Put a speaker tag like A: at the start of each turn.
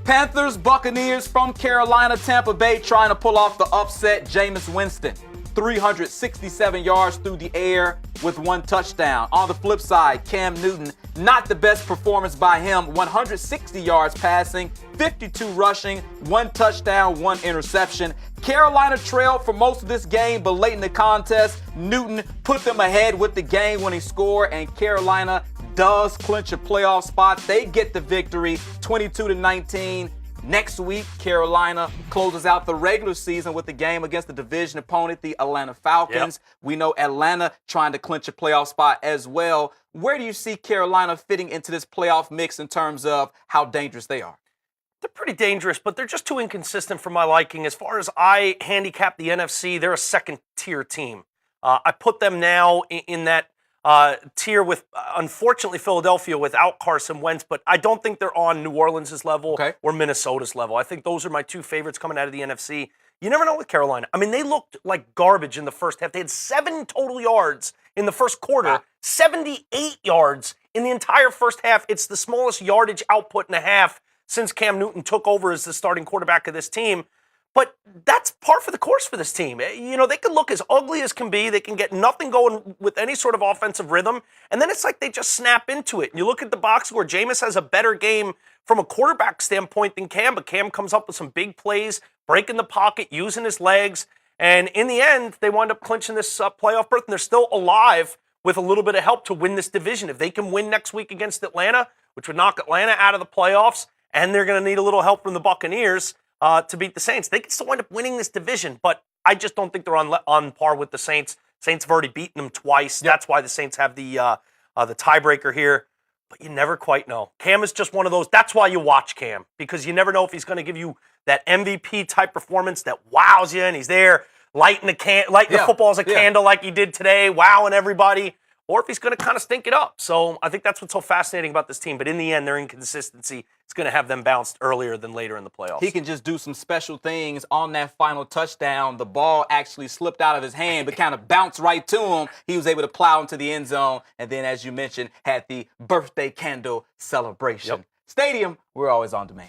A: Panthers, Buccaneers from Carolina, Tampa Bay trying to pull off the upset. Jameis Winston, 367 yards through the air with 1 touchdown. On the flip side, Cam Newton, not the best performance by him. 160 yards passing, 52 rushing, 1 touchdown, 1 interception. Carolina trailed for most of this game, but late in the contest, Newton put them ahead with the game when he scored, and Carolina does clinch a playoff spot. They get the victory, 22-19. Next week, Carolina closes out the regular season with the game against the division opponent, the Atlanta Falcons. Yep. We know Atlanta trying to clinch a playoff spot as well. Where do you see Carolina fitting into this playoff mix in terms of how dangerous they are?
B: They're pretty dangerous, but they're just too inconsistent for my liking. As far as I handicap the NFC, they're a second-tier team. I put them now in that tier with, unfortunately, Philadelphia without Carson Wentz, but I don't think they're on New Orleans' level or Minnesota's level. I think those are my 2 favorites coming out of the NFC. You never know with Carolina. I mean, they looked like garbage in the first half. They had 7 total yards in the first quarter, 78 yards in the entire first half. It's the smallest yardage output in a half since Cam Newton took over as the starting quarterback of this team. But that's par for the course for this team. You know, they can look as ugly as can be. They can get nothing going with any sort of offensive rhythm. And then it's like they just snap into it. And you look at the box score, Jameis has a better game from a quarterback standpoint than Cam, but Cam comes up with some big plays, breaking the pocket, using his legs. And in the end, they wind up clinching this playoff berth, and they're still alive with a little bit of help to win this division. If they can win next week against Atlanta, which would knock Atlanta out of the playoffs, and they're going to need a little help from the Buccaneers to beat the Saints, they can still wind up winning this division, but I just don't think they're on par with the Saints. Saints have already beaten them twice. Yep. That's why the Saints have the tiebreaker here, but you never quite know. Cam is just one of those. That's why you watch Cam, because you never know if he's going to give you that MVP-type performance that wows you, and he's there lighting the football as a candle like he did today, wowing everybody, or if he's going to kind of stink it up. So I think that's what's so fascinating about this team. But in the end, their inconsistency is going to have them bounced earlier than later in the playoffs.
A: He can just do some special things on that final touchdown. The ball actually slipped out of his hand, but kind of bounced right to him. He was able to plow into the end zone. And then, as you mentioned, had the birthday candle celebration. Yep. Stadium, we're always on demand.